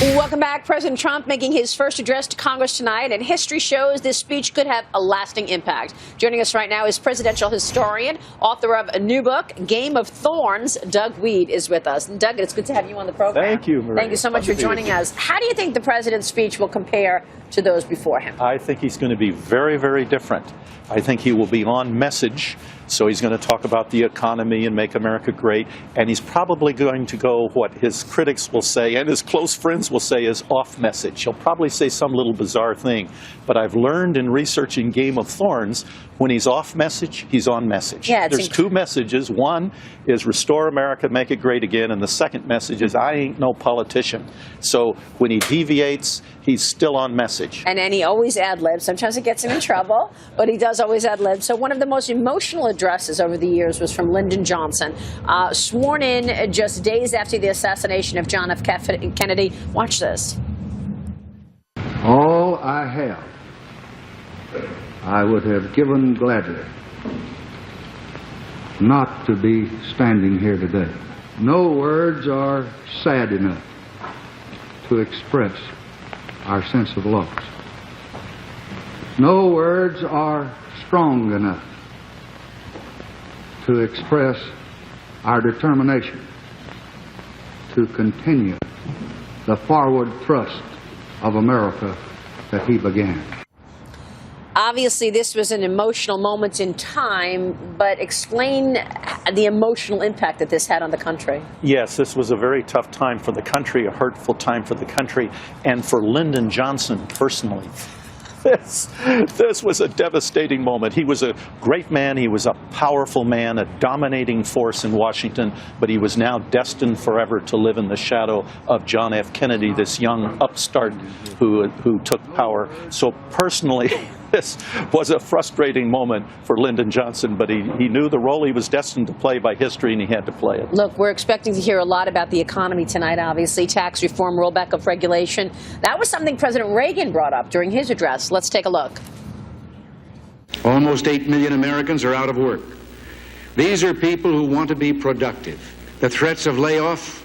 Welcome back. President Trump making his first address to Congress tonight, and history shows this speech could have a lasting impact. Joining us right now is presidential historian, author of a new book, Game of Thorns. Doug Wead is with us. And Doug, it's good to have you on the program. Thank you, Maria. Thank you so much for joining us. How do you think the president's speech will compare to those before him? I think he's going to be very, very different. I think he will be on message. So he's going to talk about the economy and make America great. And he's probably going to go what his critics will say and his close friends will say is off message. He'll probably say some little bizarre thing. But I've learned in researching Game of Thorns, when he's off message, he's on message. Yeah, there's two messages. One is restore America, make it great again. And the second message is I ain't no politician. So when he deviates, he's still on message. And then he always ad-libs. Sometimes it gets him in trouble, but he does always ad-lib. So one of the most emotional addresses over the years was from Lyndon Johnson, sworn in just days after the assassination of John F. Kennedy. Watch this. All I have, I would have given gladly not to be standing here today. No words are sad enough to express our sense of loss. No words are strong enough to express our determination to continue the forward thrust of America that he began. Obviously, this was an emotional moment in time, but explain the emotional impact that this had on the country. Yes, this was a very tough time for the country, a hurtful time for the country, and for Lyndon Johnson personally. This was a devastating moment. He was a great man. He was a powerful man, a dominating force in Washington, but he was now destined forever to live in the shadow of John F. Kennedy, this young upstart who took power. So personally, this was a frustrating moment for Lyndon Johnson, but he knew the role he was destined to play by history, and he had to play it. Look, we're expecting to hear a lot about the economy tonight, obviously. Tax reform, rollback of regulation. That was something President Reagan brought up during his address. Let's take a look. Almost 8 million Americans are out of work. These are people who want to be productive. The threats of layoff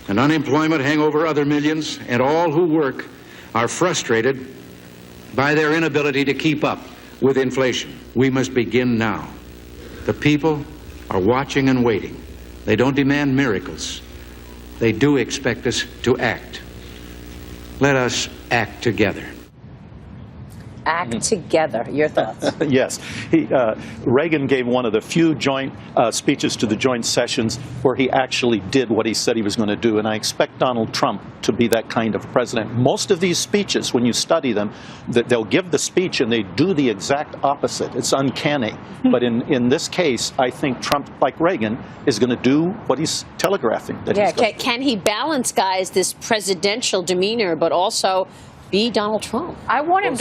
and unemployment hang over other millions, and all who work are frustrated by their inability to keep up with inflation. We must begin now. The people are watching and waiting. They don't demand miracles. They do expect us to act. Let us act together. Act together. Your thoughts? Yes. Reagan gave one of the few joint speeches to the joint sessions where he actually did what he said he was going to do, and I expect Donald Trump to be that kind of president. Most of these speeches, when you study them, they'll give the speech and they do the exact opposite. It's uncanny. But in this case, I think Trump, like Reagan, is going to do what he's telegraphing. Can he balance, guys, this presidential demeanor, but also be Donald Trump? I want him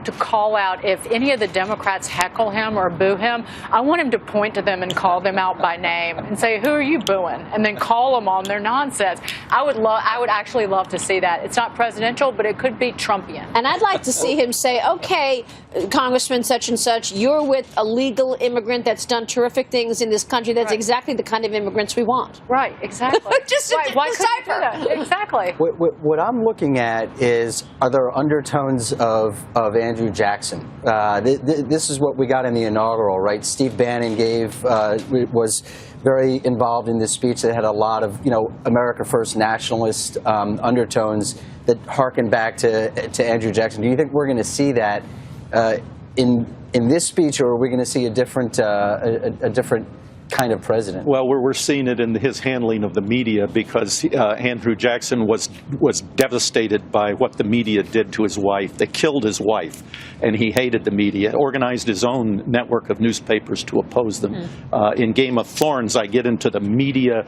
to call out if any of the Democrats heckle him or boo him. I want him to point to them and call them out by name and say, "Who are you booing?" And then call them on their nonsense. I would actually love to see that. It's not presidential, but it could be Trumpian. And I'd like to see him say, "Okay, Congressman such and such, you're with a legal immigrant that's done terrific things in this country. That's exactly the kind of immigrants we want." Right, exactly. Just right. Why couldn't you do that? Exactly. What I'm looking at is, are there undertones of Andrew Jackson? This is what we got in the inaugural, right? Steve Bannon was very involved in this speech that had a lot of, America First nationalist undertones that harken back to Andrew Jackson. Do you think we're going to see that in this speech, or are we going to see a different kind of president? Well, we're seeing it in his handling of the media, because Andrew Jackson was devastated by what the media did to his wife. They killed his wife, and he hated the media, organized his own network of newspapers to oppose them. In Game of Thorns, I get into the media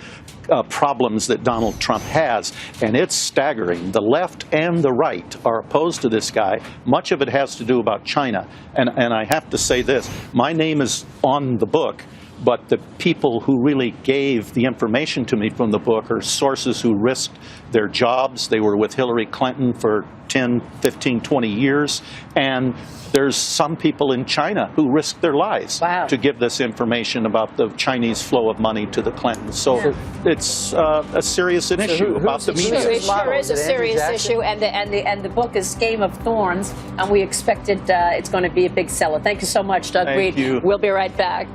problems that Donald Trump has, and it's staggering. The left and the right are opposed to this guy. Much of it has to do about China. And I have to say this, my name is on the book, but the people who really gave the information to me from the book are sources who risked their jobs. They were with Hillary Clinton for 10, 15, 20 years, and there's some people in China who risked their lives to give this information about the Chinese flow of money to the Clintons. So it's a serious issue about the media. It sure is a serious issue, and the book is Game of Thorns, and we expect it's going to be a big seller. Thank you so much, Doug Wead. You. We'll be right back.